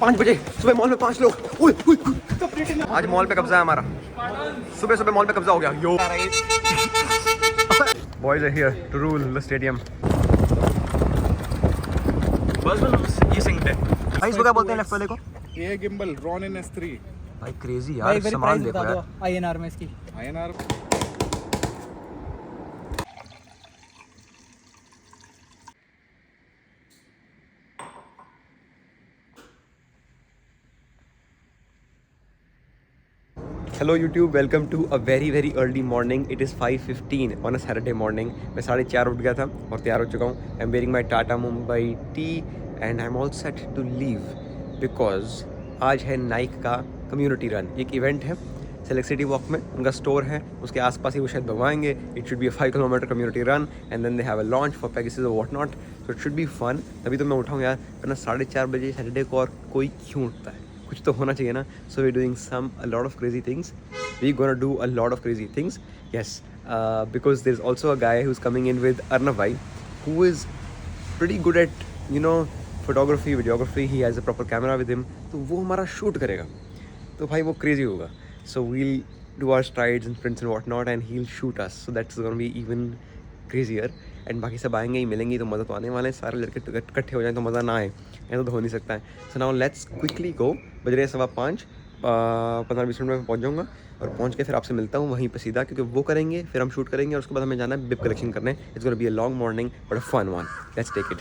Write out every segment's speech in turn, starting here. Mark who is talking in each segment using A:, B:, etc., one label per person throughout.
A: 5 बजे सुबह मॉल में 5 लोग। आज मॉल पे कब्जा है हमारा, सुबह सुबह मॉल पे कब्जा हो गया। Yo boys are here to rule the stadium. भाई इसको क्या बोलते हैं लेफ्ट वाले को?
B: ये गिम्बल रॉनिन S3
A: भाई क्रेजी यार, सामान देखो यार।
C: INR में इसकी
B: INR।
A: Hello YouTube, welcome to a very very early morning. It is 5:15 on a Saturday morning. मैं 4:30 उठ गया था और तैयार हो चुका हूँ। I am wearing my Tata Mumbai tee and I am all set to leave because आज है नाइक का कम्युनिटी रन। एक इवेंट है सेलेक्ट सिटी वॉक में, उनका स्टोर है, उसके आसपास ही वो शायद भगवाएंगे। It should be a 5 kilometre community run and then they have a launch for packages और what not. So it should be fun. तभी तो मैं उठाऊँ यार, वरना 4:30 बजे सैटरडे को और कोई क्यों उठता है? कुछ तो होना चाहिए ना। So we doing some a lot of crazy things. We gonna do a lot of crazy things, yes, because there's also a guy who's coming in with Arnav bhai, who is pretty good at, you know, photography, videography. He has a proper camera with him, तो वो हमारा shoot करेगा। तो भाई वो crazy होगा। So we'll do our strides and sprints and whatnot and he'll shoot us, so that's gonna be even crazier. And बाकी सब आएंगे ही, मिलेंगे तो मज़ा तो आने वाले हैं। सारे लड़के इकट्ठे हो जाएं तो मज़ा ना आए, ऐसा तो हो नहीं सकता है। So now let's quickly go। बज रहे हैं 5:15, 15-20 मिनट में पहुंच जाऊंगा और पहुंच के फिर आपसे मिलता हूं वहीं पे सीधा, क्योंकि वो करेंगे फिर हम शूट करेंगे और उसके बाद हमें जाना है बिप कलेक्शन करने। It's gonna be a long morning but a fun one. Let's take it.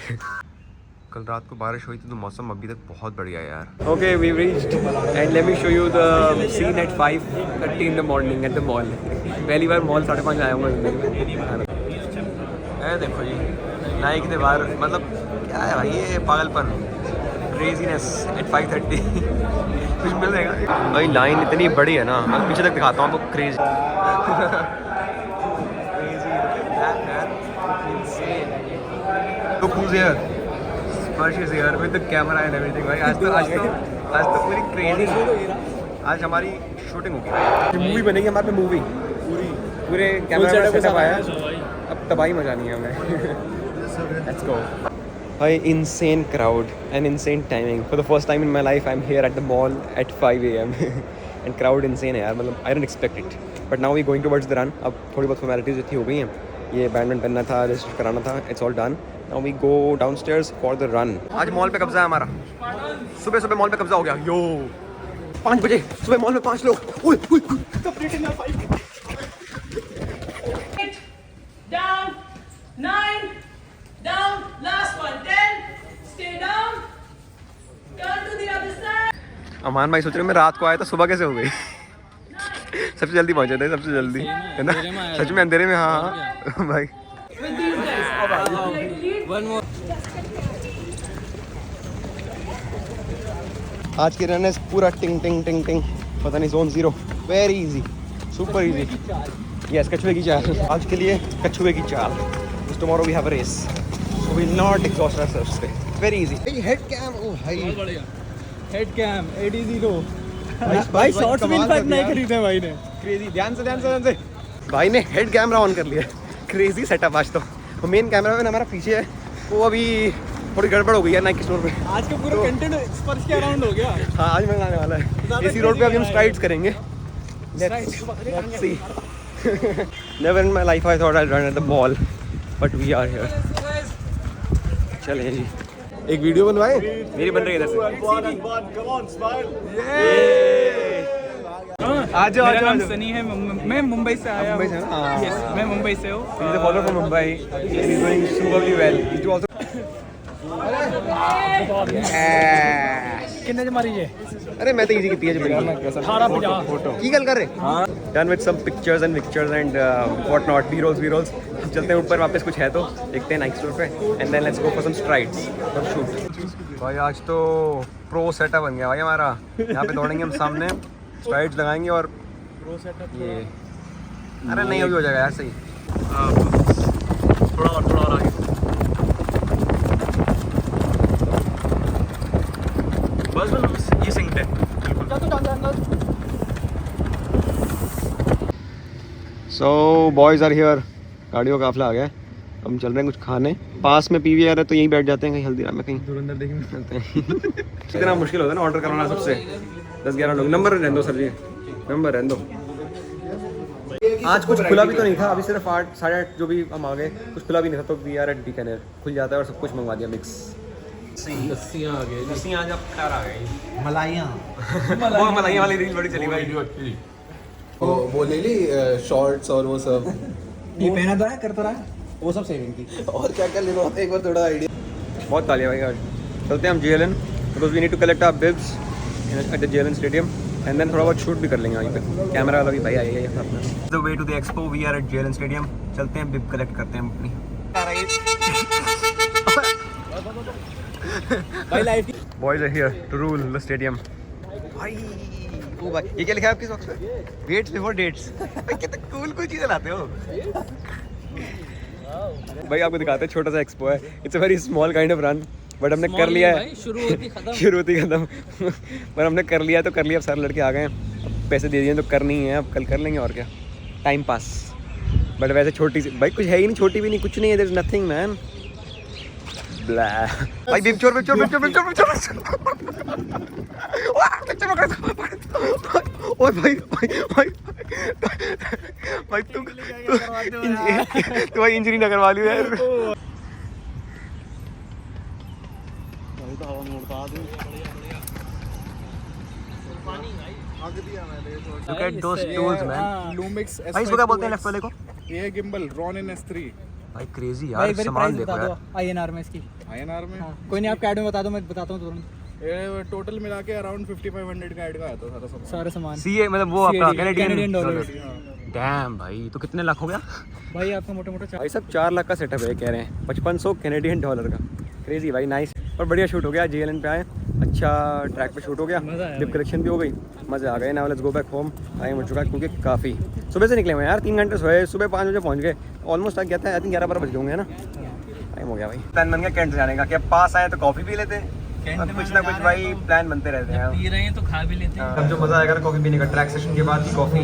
A: कल रात को बारिश हुई थी तो मौसम अभी तक बहुत बढ़िया है यार। Okay we reached and let me show you the scene at 5:30 in the morning at the mall. पहली बार मॉल 5:30 आया हूँ मैं। देखो जी नाइक के बाहर, मतलब क्या है भाई ये पागलपन, क्रेजीनेस एट 5:30। कुछ मिल जाएगा भाई। लाइन इतनी बड़ी है ना, मैं पीछे तक दिखाता हूँ आपको। Crazy Look who's here. Sparsh is here with the camera and everything भाई। आज तो पूरी क्रेजी। आज हमारी शूटिंग होगी, मूवी बनेगी हमारे पे, मूवी पूरे कैमरा सेटअप आया। अब तबाही मचानी है हमें। Let's go. Hi, insane crowd and insane timing. For the first time in my life, I'm here at the mall at 5 AM and crowd insane है यार, मतलब I didn't expect it. But now we going towards the run. अब थोड़ी बहुत formalities इतनी हो गई हैं, ये बैंड पहनना था, रजिस्टर कराना था, it's all done. Now we go downstairs for the run. आज मॉल पे कब्जा है हमारा, सुबह सुबह मॉल पे कब्जा हो गया। यो 5 बजे सुबह मॉल में 5 लोग।
D: Down, 9, down, last one, 10, stay down, turn to the other side.
A: अमान भाई सोच रहे मैं रात को आया तो सुबह कैसे हो गई। सबसे जल्दी पहुंचे थे, सबसे जल्दी है ना, सच में अंधेरे में। हाँ भाई। आज की रन है पूरा टिंग टिंग टिंग टिंग, पता नहीं जोन 0, very easy, super easy. Yes, कछुए की चाल आज के लिए, कछुए की चाल। Tomorrow we have a race, so we will not exhaust ourselves today. Very easy. Head cam, ओ भाई
C: हेड कैम ADZ लो भाई। शॉर्ट्स भी इनफैक्ट नहीं खरीदे भाई ने।
A: क्रेजी। ध्यान से भाई ने हेड कैमरा ऑन कर लिया। क्रेजी सेटअप आज तो। मेन कैमरा मैन हमारा पीछे है, वो अभी थोड़ी गड़बड़ हो गई है नाइक स्टोर पे।
C: आज का पूरा कंटेंट स्पर्श के अराउंड हो गया।
A: हाँ आज मजा आने वाला है। इसी रोड पे अभी हम स्ट्राइड्स करेंगे। Let's see. Never in my life I thought I'd run at the mall, but we are here. चलिए जी, एक वीडियो बनवाए, मेरी बन रही है इधर से। आज
C: मेरा नाम सनी है, मैं मुंबई से आया हूँ।
A: हाँ,
C: मैं मुंबई से हूँ।
A: he's a follower from Mumbai. He's doing superbly well. He's do also.
C: कितने ज मारी है?
A: अरे मैं तो इजी की है
C: 1850
A: की गल कर रहे। Done with some pictures and what not, B rolls. हम चलते हैं ऊपर, वापस कुछ है तो देखते हैं नाइक स्टोर पे and then let's go for some strides for shoot. भाई आज तो प्रो सेटअप बन गया भाई हमारा। यहाँ पे दौड़ेंगे हम सामने, स्ट्राइड्स लगाएंगे और
C: प्रो सेटअप
A: ये, अरे नहीं अभी हो जाएगा यार सही।
C: थोड़ा और आगे। बस ये सिंक है बिल्कुल।
A: सो बॉयज़ आर हियर, गाड़ियों का काफिला आ गया। हम चल रहे हैं कुछ खाने, पास में पीवीआर है तो यहीं बैठ जाते हैं कहीं हल्दीराम में कहीं
C: धुरंधर देखने
A: चलते हैं। कितना मुश्किल होता है ना ऑर्डर करवाना सबसे, 10-11 लोग। नंबर रहने दो सर जी, नंबर रहने दो। आज कुछ खुला भी तो नहीं था, अभी सिर्फ 8 साढ़े 8 जो भी हम आ गए, कुछ खुला भी नहीं था, तो वी आर एट बीकानेर खुल जाता है और सब कुछ मंगवा दिया मिक्स।
C: लस्सियाँ आ गई,
A: लस्सियाँ आज आप कार आ गई,
E: मलाइयाँ
A: वो मलाइयाँ वाली रील बड़ी चली भाई।
E: वो ले ली शॉर्ट्स और वो सब
C: ये पहना तो है करता रहा वो सब सेविंग की।
E: और क्या क्या ले लो एक बार थोड़ा आइडिया।
A: बहुत तालियां भाई आज। चलते हैं हम JLN, because we need to collect our bibs at the JLN stadium and then थोड़ा बहुत शूट भी कर लेंगे वहीं पे। कैमरा वाला भी भाई आएगा यहाँ पर। The way to the expo, we are at JLN stadium. चलते हैं, बिब कलेक्ट करते हैं अपनी।
C: भाई life
A: boys are here to rule the stadium. भाई ओ भाई, ये क्या लिखा है आपकी सॉक्स पे? Weights before dates. भाई कितने कूल कूल चीजें लाते हो भाई। आपको दिखाते हैं, छोटा सा एक्सपो है, it's a very small kind of run, but हमने कर लिया है। शुरू होती खत्म पर हमने कर लिया तो कर लिया। अब सारे लड़के आ गए हैं, अब पैसे दे दिए तो करनी है, अब कल कर लेंगे और क्या, टाइम पास। बट वैसे छोटी सी भाई कुछ है ही नहीं, छोटी भी नहीं, कुछ नहीं है, देयर इज नथिंग मैन। भाई बिप चोर ओए भाई तू भाई इंजरी ना करवा लियो यार। Look at those tools man।
B: Lumix
A: भाई इसको क्या बोलते हैं लेफ्ट वाले को?
B: ये है गिम्बल Ronin S3
A: भाई क्रेजी
C: भाई
A: यार, सामान देखो यार।
C: INR में इसकी।
B: INR में।
C: कोई नहीं, आप कैड में बता दो, मैं बताता हूँ तुरंत।
B: ये टोटल मिला के अराउंड 5500 का आइड का आता सारा सब।
C: सारे सामान
A: सीए मतलब वो आपका
C: कैनेडियन डॉलर।
A: डैम भाई, तो कितने लाख हो गया
C: भाई आपका मोटा मोटा
A: भाई? सब 4 लाख का सेटअप है कह रहे हैं, 5500 कैनेडियन डॉलर का। क्रेजी भाई, नाइस। और बढ़िया शूट हो गया, JLN पे आए, अच्छा ट्रैक पे शूट हो गया, लिप कलेक्शन भी हो गई, मज़े आ गए। Now let's go back home. Time हो चुका है क्योंकि काफ़ी सुबह से निकले हुए यार, 3 घंटे सोए, सुबह 5 बजे पहुंच गए, ऑलमोस्ट आ गया था। आई थिंक 11-12 बज गए होंगे ना, टाइम हो गया भाई। प्लान बन गया कैंट जाने का, कि अब पास आए तो कॉफ़ी पी लेते हैं, कुछ ना कुछ भाई प्लान बनते रहते हैं।
C: पी रहे हैं तो खा भी लेते हैं।
A: अब जो मज़ा आएगा ना कॉफ़ी पीने का, ट्रैक सेशन के बाद की कॉफ़ी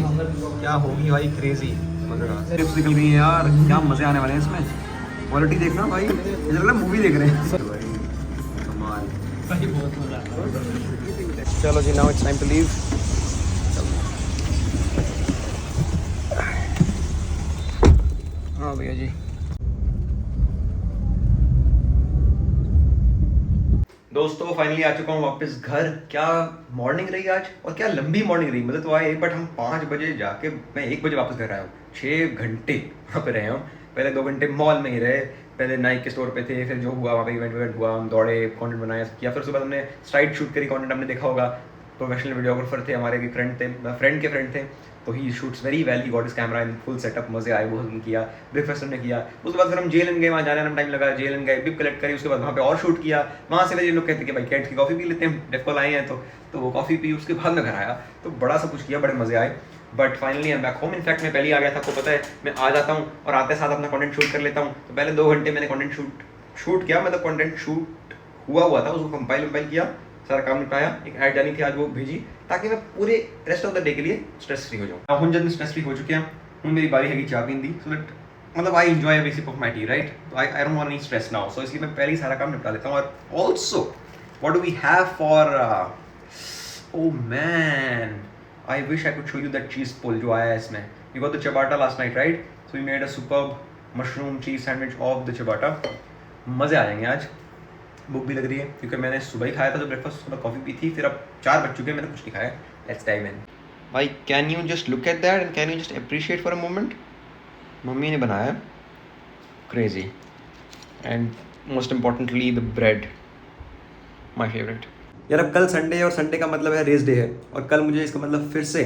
A: क्या होगी भाई, क्रेजी। टिप्स निकल गई है यार, क्या मज़े आने वाले हैं इसमें। क्वालिटी देखना भाई, मुझे लग रहा है मूवी देख रहे हैं।
C: बहुत मजा।
A: चलो जी, now it's time to leave. हाँ भैया जी। दोस्तों फाइनली आ चुका हूँ वापस घर। क्या मॉर्निंग रही आज, और क्या लंबी मॉर्निंग रही। मतलब तो आए, बट हम 5 बजे जाके मैं 1 बजे वापस घर आया हूँ। 6 घंटे वहाँ पे रहे हम। पहले 2 घंटे मॉल में ही रहे, पहले नाइक के स्टोर पे थे, फिर जो हुआ वहाँ पे इवेंट हुआ, हम दौड़े, कंटेंट बनाया किया। फिर उसके बाद हमने स्ट्राइड शूट करी, कंटेंट हमने देखा होगा। प्रोफेशनल वीडियोग्राफर थे हमारे, भी फ्रेंड के फ्रेंड थे, तो ही shoots very well, he got इस कैमरा इन फुल सेटअप। मजे आए, वो हमने किया, ब्रेकफास्ट हमने किया। उसके बाद फिर हम JLN गए, वहाँ जाने में टाइम लगा, JLN गए, बिप कलेक्ट करी, उसके बाद वहाँ पे और शूट किया। वहाँ से फिर ये लोग कहते कि भाई कैट की कॉफ़ी पी लेते हैं, डेफकॉल आए हैं तो वो कॉफ़ी पी। उसके बाद मैं घर आया तो बड़ा सब कुछ किया, बड़े मजे आए। But finally I am back home. In fact मैं पहले ही आ गया था, आपको पता है मैं आ जाता हूँ और आते साथ अपना कंटेंट शूट कर लेता हूँ। तो पहले 2 घंटे मैंने कंटेंट शूट किया, मतलब कंटेंट शूट हुआ था, उसको कंपाइल किया, सारा काम निपटाया। एक ऐड जानी थी आज, वो भेजी, ताकि मैं पूरे रेस्ट ऑफ द डे के लिए स्ट्रेस फ्री हो जाऊँ। हम जब स्ट्रेस फ्री हो चुके हैं, हूँ मेरी बारी है कि चाय पीन दी, सो दैट मतलब I enjoy every sip of my tea, right. तो I don't want any stress now, so इसलिए मैं पहले ही सारा काम निपटा लेता हूँ। और also what do we have for, oh man, I wish I could show you that cheese pull जो आया है इसमें। We got the ciabatta last night, right? So we made a superb mushroom cheese sandwich of the ciabatta। मज़े आ जाएंगे आज। भूख भी लग रही है क्योंकि मैंने सुबह ही खाया था, जो ब्रेकफास्ट, सुबह कॉफ़ी पी थी, फिर अब 4 बज चुके हैं, मैंने कुछ नहीं खाया। Let's dive in। भाई can you just look at that and can you just appreciate for a moment. Mummy ने बनाया, crazy, and most importantly the bread, my favourite. यार अब कल संडे है, और संडे का मतलब है रेस डे है, और कल मुझे इसका मतलब फिर से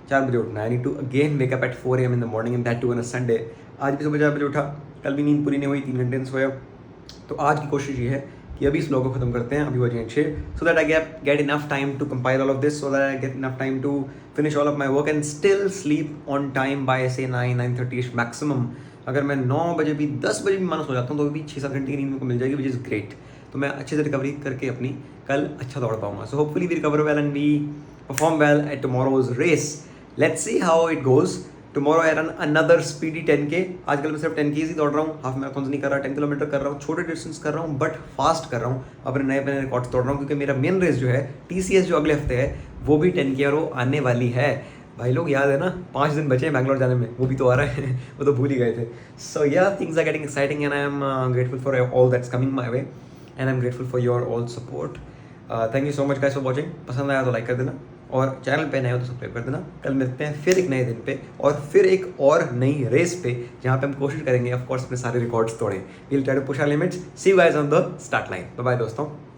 A: 4 बजे उठना है। I need to again wake up at 4 AM in the morning, and that too on a Sunday. आज भी सुबह 4 बजे उठा, कल भी नींद पूरी नहीं हुई, 3 घंटे सोया। तो आज की कोशिश ये है कि अभी इस व्लॉग को खत्म करते हैं, अभी बजे 6, so that I get enough time to compile all of this, so that I get enough time to finish all of my work and still sleep on time by say 9-9:30 maximum. अगर मैं 9 बजे भी 10 बजे भी मानो सो जाता हूँ तो भी 6-7 घंटे की नींद को मिल जाएगी, विच इज़ ग्रेट। तो मैं अच्छे से रिकवरी करके अपनी कल अच्छा दौड़ पाऊंगा। So hopefully we recover well and we perform well at tomorrow's race. Let's see how it goes. Tomorrow I run another speedy 10K। आजकल मैं सिर्फ 10K ही दौड़ रहा हूँ, हाफ मैराथन नहीं कर रहा, 10 किलोमीटर कर रहा हूँ, छोटे डिस्टेंस कर रहा हूँ बट फास्ट कर रहा हूँ, अपने नए रिकॉर्ड्स तोड़ रहा हूँ, क्योंकि मेरा मेन रेस जो है TCS जो अगले हफ्ते है वो भी 10K और वो आने वाली है। भाई लोग याद है ना, 5 दिन बचे हैं बैंगलोर जाने में, वो भी तो आ रहा है वो तो भूल ही गए थे। So yeah things are getting exciting and I am grateful for all that's coming my way and I am grateful for your all support. Thank you so much guys for watching. पसंद आया तो like कर देना और channel पे नए हो तो सब्सक्राइब कर देना। कल मिलते हैं फिर एक नए दिन पे और फिर एक और नई रेस पे, जहाँ पे हम कोशिश करेंगे ऑफ कोर्स अपने सारे रिकॉर्ड्स तोड़ें। We'll try to push our limits. See you guys on the start line. Bye bye दोस्तों।